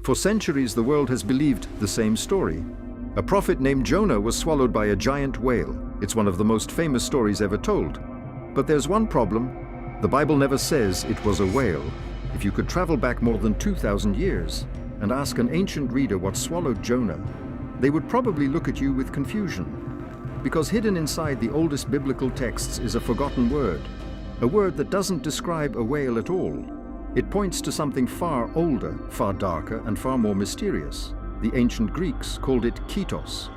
For centuries, the world has believed the same story. A prophet named Jonah was swallowed by a giant whale. It's one of the most famous stories ever told. But there's one problem. The Bible never says it was a whale. If you could travel back more than 2,000 years and ask an ancient reader what swallowed Jonah, they would probably look at you with confusion. Because hidden inside the oldest biblical texts is a forgotten word, a word that doesn't describe a whale at all. It points to something far older, far darker, and far more mysterious. The ancient Greeks called it Kētos,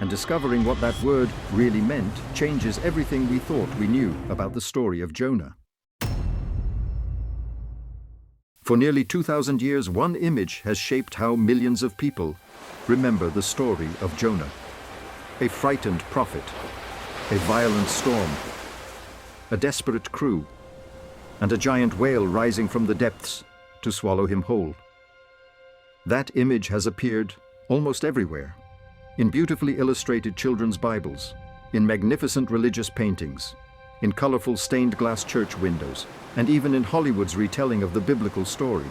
and discovering what that word really meant changes everything we thought we knew about the story of Jonah. For nearly 2,000 years, one image has shaped how millions of people remember the story of Jonah. A frightened prophet, a violent storm, a desperate crew, and a giant whale rising from the depths to swallow him whole. That image has appeared almost everywhere, in beautifully illustrated children's Bibles, in magnificent religious paintings, in colorful stained glass church windows, and even in Hollywood's retelling of the biblical story.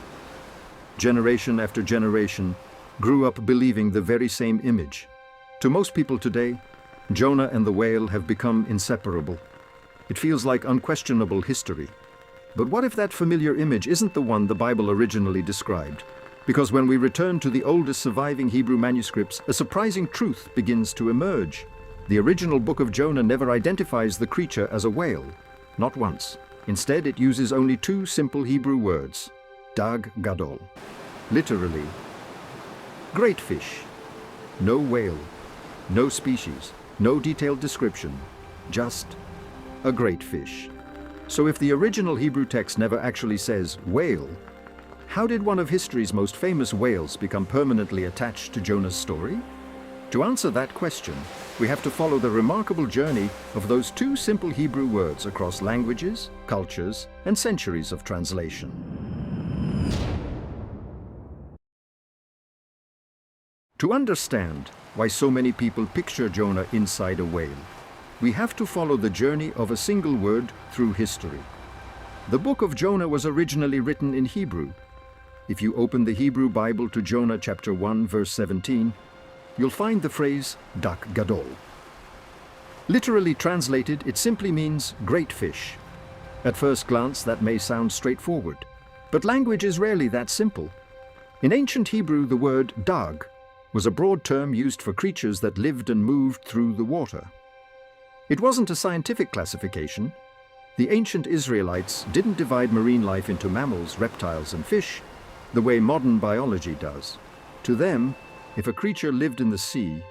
Generation after generation grew up believing the very same image. To most people today, Jonah and the whale have become inseparable. It feels like unquestionable history. But what if that familiar image isn't the one the Bible originally described? Because when we return to the oldest surviving Hebrew manuscripts, a surprising truth begins to emerge. The original book of Jonah never identifies the creature as a whale, not once. Instead, it uses only two simple Hebrew words, Dag Gadol. Literally, great fish. No whale, no species, no detailed description, just a great fish. So if the original Hebrew text never actually says whale, how did one of history's most famous whales become permanently attached to Jonah's story? To answer that question, we have to follow the remarkable journey of those two simple Hebrew words across languages, cultures, and centuries of translation. To understand why so many people picture Jonah inside a whale, we have to follow the journey of a single word through history. The book of Jonah was originally written in Hebrew. If you open the Hebrew Bible to Jonah chapter 1, verse 17, you'll find the phrase Dag Gadol. Literally translated, it simply means great fish. At first glance, that may sound straightforward, but language is rarely that simple. In ancient Hebrew, the word dag was a broad term used for creatures that lived and moved through the water. It wasn't a scientific classification. The ancient Israelites didn't divide marine life into mammals, reptiles, and fish the way modern biology does. To them, if a creature lived in the sea,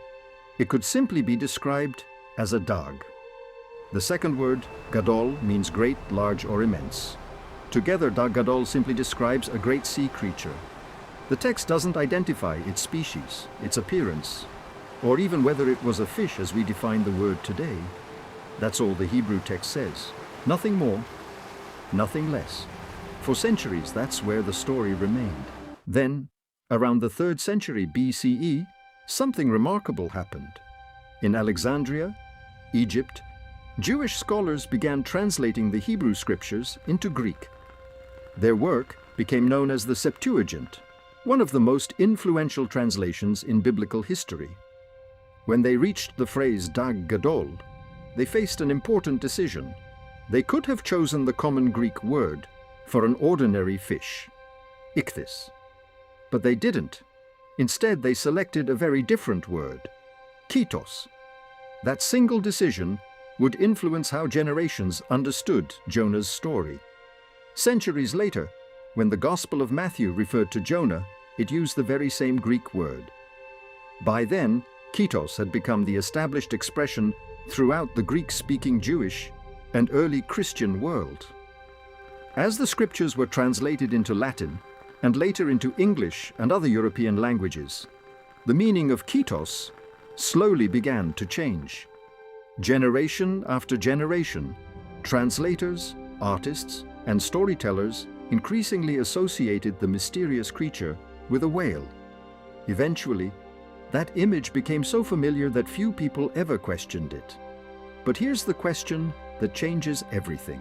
it could simply be described as a dag. The second word, gadol, means great, large, or immense. Together, Dag Gadol simply describes a great sea creature. The text doesn't identify its species, its appearance, or even whether it was a fish as we define the word today. That's all the Hebrew text says. Nothing more, nothing less. For centuries, that's where the story remained. Then, around the 3rd century BCE, something remarkable happened. In Alexandria, Egypt, Jewish scholars began translating the Hebrew scriptures into Greek. Their work became known as the Septuagint, one of the most influential translations in biblical history. When they reached the phrase Dag Gadol, they faced an important decision. They could have chosen the common Greek word for an ordinary fish, ichthys. But they didn't. Instead, they selected a very different word, Kētos. That single decision would influence how generations understood Jonah's story. Centuries later, when the Gospel of Matthew referred to Jonah, it used the very same Greek word. By then, Kētos had become the established expression throughout the Greek-speaking Jewish and early Christian world. As the scriptures were translated into Latin and later into English and other European languages, the meaning of Kētos slowly began to change. Generation after generation, translators, artists, and storytellers increasingly associated the mysterious creature with a whale. Eventually, that image became so familiar that few people ever questioned it. But here's the question that changes everything.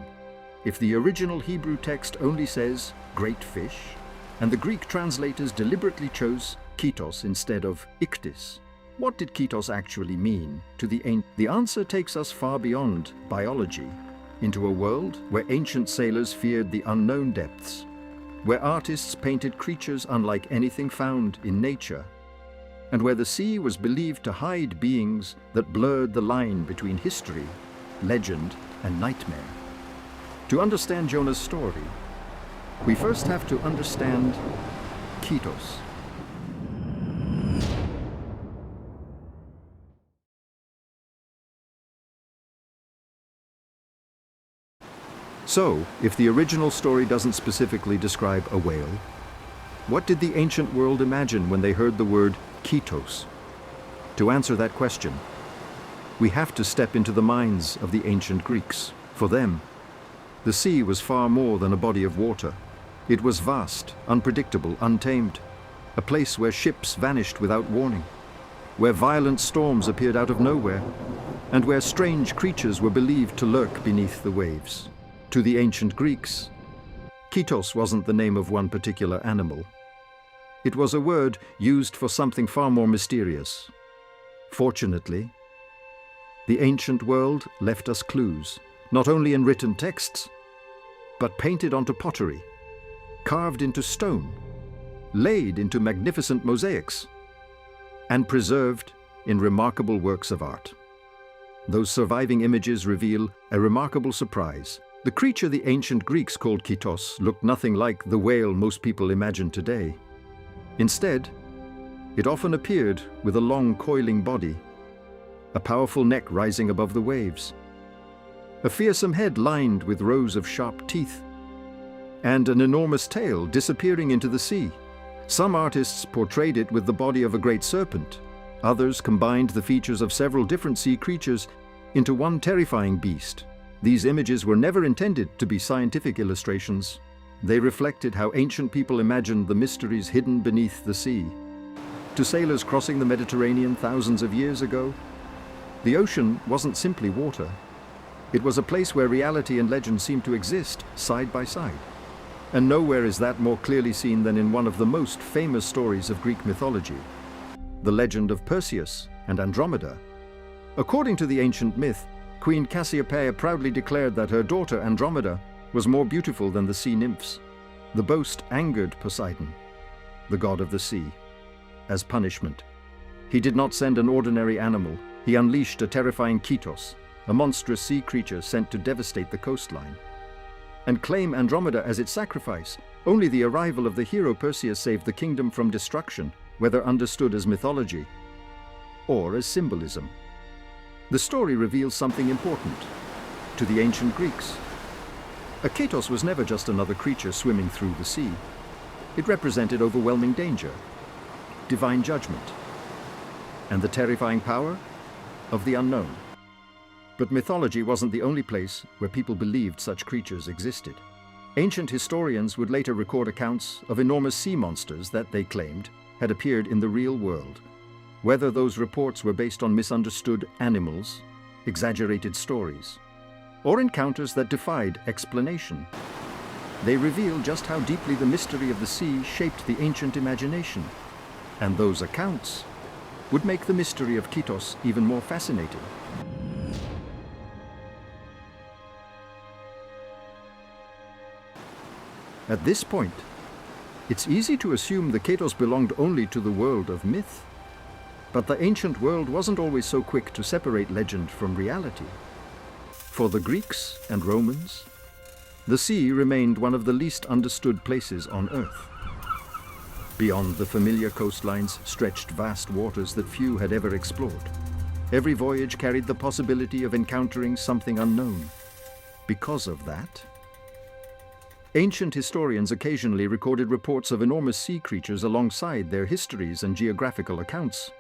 If the original Hebrew text only says, great fish, and the Greek translators deliberately chose Kētos instead of ichthys. What did Kētos actually mean to the ancient? The answer takes us far beyond biology, into a world where ancient sailors feared the unknown depths, where artists painted creatures unlike anything found in nature, and where the sea was believed to hide beings that blurred the line between history, legend, and nightmare. To understand Jonah's story, we first have to understand Kētos. So, if the original story doesn't specifically describe a whale, what did the ancient world imagine when they heard the word Kētos? To answer that question, we have to step into the minds of the ancient Greeks. For them, the sea was far more than a body of water. It was vast, unpredictable, untamed, a place where ships vanished without warning, where violent storms appeared out of nowhere, and where strange creatures were believed to lurk beneath the waves. To the ancient Greeks, Kētos wasn't the name of one particular animal. It was a word used for something far more mysterious. Fortunately, the ancient world left us clues, not only in written texts, but painted onto pottery, carved into stone, laid into magnificent mosaics, and preserved in remarkable works of art. Those surviving images reveal a remarkable surprise. The creature the ancient Greeks called Kētos looked nothing like the whale most people imagine today. Instead, it often appeared with a long coiling body, a powerful neck rising above the waves, a fearsome head lined with rows of sharp teeth, and an enormous tail disappearing into the sea. Some artists portrayed it with the body of a great serpent. Others combined the features of several different sea creatures into one terrifying beast. These images were never intended to be scientific illustrations. They reflected how ancient people imagined the mysteries hidden beneath the sea. To sailors crossing the Mediterranean thousands of years ago, the ocean wasn't simply water. It was a place where reality and legend seemed to exist side by side. And nowhere is that more clearly seen than in one of the most famous stories of Greek mythology, the legend of Perseus and Andromeda. According to the ancient myth, Queen Cassiopeia proudly declared that her daughter Andromeda was more beautiful than the sea nymphs. The boast angered Poseidon, the god of the sea. As punishment, he did not send an ordinary animal. He unleashed a terrifying Kētos, a monstrous sea creature sent to devastate the coastline, and claim Andromeda as its sacrifice. Only the arrival of the hero Perseus saved the kingdom from destruction, whether understood as mythology or as symbolism. The story reveals something important to the ancient Greeks. A Kētos was never just another creature swimming through the sea. It represented overwhelming danger, divine judgment, and the terrifying power of the unknown. But mythology wasn't the only place where people believed such creatures existed. Ancient historians would later record accounts of enormous sea monsters that they claimed had appeared in the real world. Whether those reports were based on misunderstood animals, exaggerated stories, or encounters that defied explanation, they reveal just how deeply the mystery of the sea shaped the ancient imagination. And those accounts would make the mystery of Kētos even more fascinating. At this point, it's easy to assume the Kētos belonged only to the world of myth. But the ancient world wasn't always so quick to separate legend from reality. For the Greeks and Romans, the sea remained one of the least understood places on Earth. Beyond the familiar coastlines stretched vast waters that few had ever explored. Every voyage carried the possibility of encountering something unknown. Because of that, ancient historians occasionally recorded reports of enormous sea creatures alongside their histories and geographical accounts.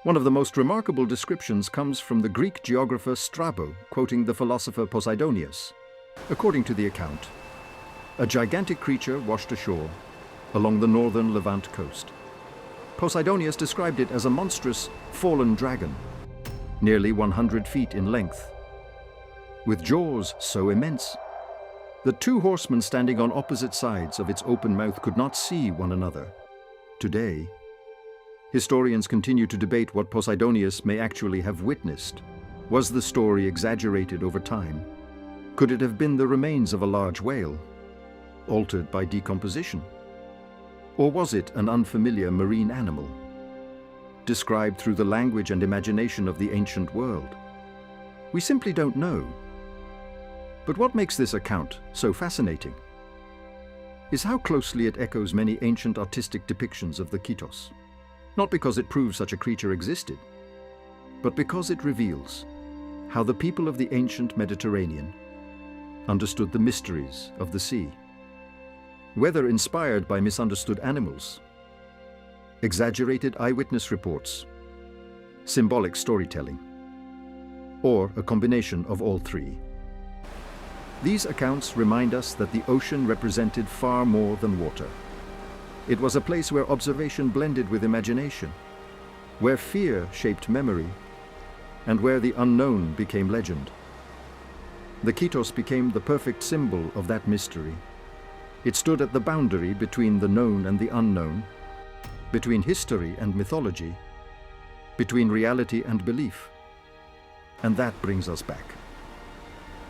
One of the most remarkable descriptions comes from the Greek geographer Strabo, quoting the philosopher Posidonius. According to the account, a gigantic creature washed ashore along the northern Levant coast. Posidonius described it as a monstrous, fallen dragon, nearly 100 feet in length, with jaws so immense The two horsemen standing on opposite sides of its open mouth could not see one another. Today, historians continue to debate what Poseidonius may actually have witnessed. Was the story exaggerated over time? Could it have been the remains of a large whale, altered by decomposition? Or was it an unfamiliar marine animal, described through the language and imagination of the ancient world? We simply don't know. But what makes this account so fascinating is how closely it echoes many ancient artistic depictions of the Kētos. Not because it proves such a creature existed, but because it reveals how the people of the ancient Mediterranean understood the mysteries of the sea. Whether inspired by misunderstood animals, exaggerated eyewitness reports, symbolic storytelling, or a combination of all three. These accounts remind us that the ocean represented far more than water. It was a place where observation blended with imagination, where fear shaped memory, and where the unknown became legend. The Kētos became the perfect symbol of that mystery. It stood at the boundary between the known and the unknown, between history and mythology, between reality and belief. And that brings us back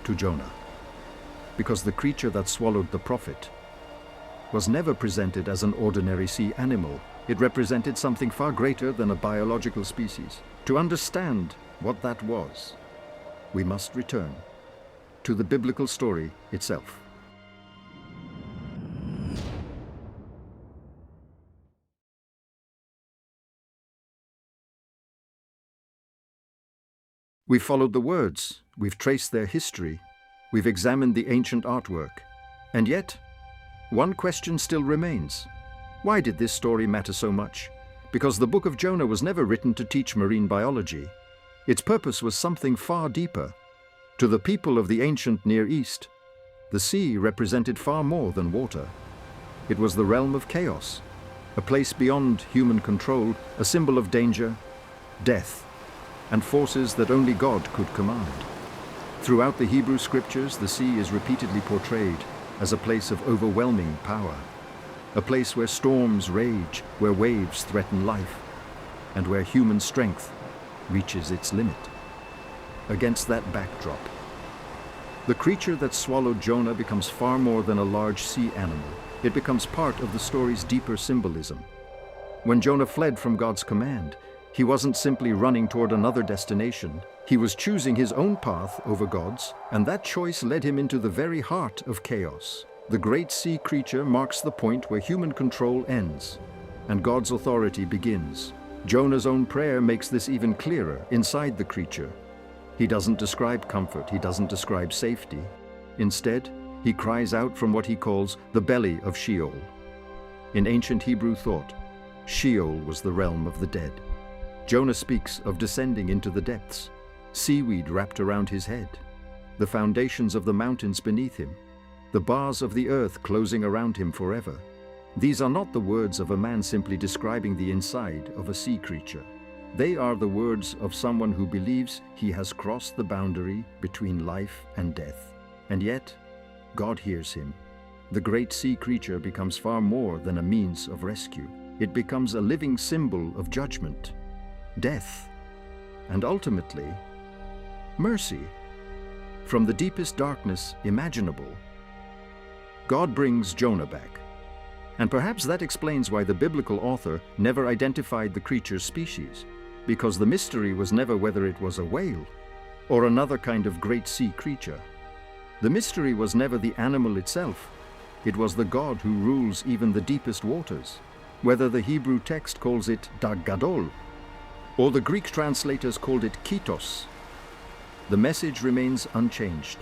to Jonah. Because the creature that swallowed the prophet was never presented as an ordinary sea animal. It represented something far greater than a biological species. To understand what that was, we must return to the biblical story itself. We've followed the words, we've traced their history, we've examined the ancient artwork, and yet, one question still remains. Why did this story matter so much? Because the book of Jonah was never written to teach marine biology. Its purpose was something far deeper. To the people of the ancient Near East, the sea represented far more than water. It was the realm of chaos, a place beyond human control, a symbol of danger, death, and forces that only God could command. Throughout the Hebrew scriptures, the sea is repeatedly portrayed as a place of overwhelming power, a place where storms rage, where waves threaten life, and where human strength reaches its limit. Against that backdrop, the creature that swallowed Jonah becomes far more than a large sea animal. It becomes part of the story's deeper symbolism. When Jonah fled from God's command, he wasn't simply running toward another destination. He was choosing his own path over God's, and that choice led him into the very heart of chaos. The great sea creature marks the point where human control ends and God's authority begins. Jonah's own prayer makes this even clearer. Inside the creature, he doesn't describe comfort, he doesn't describe safety. Instead, he cries out from what he calls the belly of Sheol. In ancient Hebrew thought, Sheol was the realm of the dead. Jonah speaks of descending into the depths, seaweed wrapped around his head, the foundations of the mountains beneath him, the bars of the earth closing around him forever. These are not the words of a man simply describing the inside of a sea creature. They are the words of someone who believes he has crossed the boundary between life and death. And yet, God hears him. The great sea creature becomes far more than a means of rescue. It becomes a living symbol of judgment, death, and ultimately, mercy. From the deepest darkness imaginable, God brings Jonah back. And perhaps that explains why the biblical author never identified the creature's species, because the mystery was never whether it was a whale or another kind of great sea creature. The mystery was never the animal itself. It was the God who rules even the deepest waters. Whether the Hebrew text calls it Dag Gadol or the Greek translators called it Kētos, the message remains unchanged.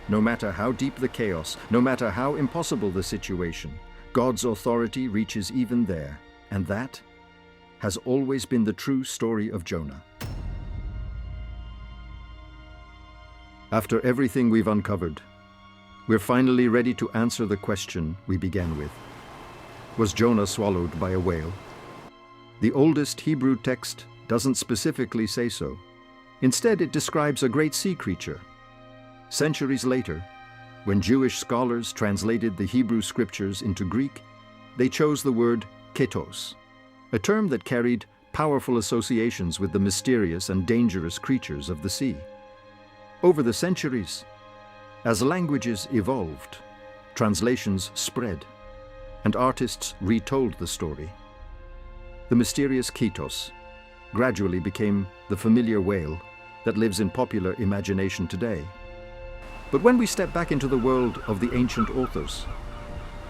No matter how deep the chaos, no matter how impossible the situation, God's authority reaches even there, and that has always been the true story of Jonah. After everything we've uncovered, we're finally ready to answer the question we began with. Was Jonah swallowed by a whale? The oldest Hebrew text doesn't specifically say so. Instead, it describes a great sea creature. Centuries later, When Jewish scholars translated the Hebrew scriptures into Greek, they chose the word Kētos, a term that carried powerful associations with the mysterious and dangerous creatures of the sea. Over the centuries, as languages evolved, translations spread, and artists retold the story. The mysterious Kētos gradually became the familiar whale that lives in popular imagination today. But when we step back into the world of the ancient authors,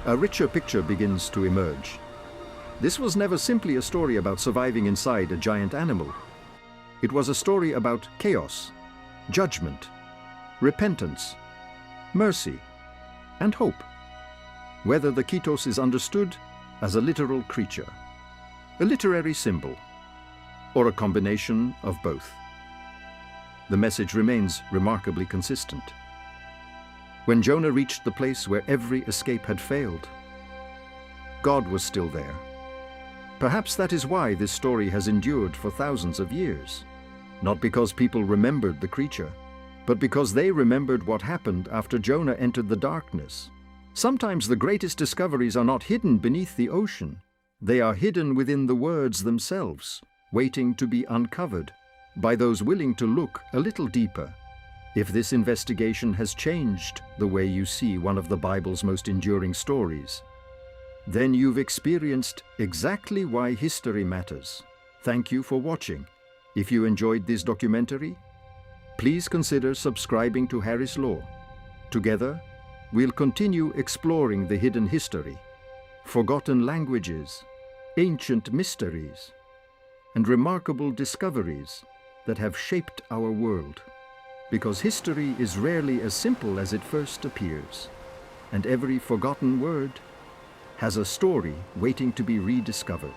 a richer picture begins to emerge. This was never simply a story about surviving inside a giant animal. It was a story about chaos, judgment, repentance, mercy, and hope. Whether the Kētos is understood as a literal creature, a literary symbol, or a combination of both, the message remains remarkably consistent. When Jonah reached the place where every escape had failed, God was still there. Perhaps that is why this story has endured for thousands of years. Not because people remembered the creature, but because they remembered what happened after Jonah entered the darkness. Sometimes the greatest discoveries are not hidden beneath the ocean. They are hidden within the words themselves, waiting to be uncovered by those willing to look a little deeper. If this investigation has changed the way you see one of the Bible's most enduring stories, then you've experienced exactly why history matters. Thank you for watching. If you enjoyed this documentary, please consider subscribing to Harris Law. Together, we'll continue exploring the hidden history, forgotten languages, ancient mysteries, and remarkable discoveries that have shaped our world. Because history is rarely as simple as it first appears, and every forgotten word has a story waiting to be rediscovered.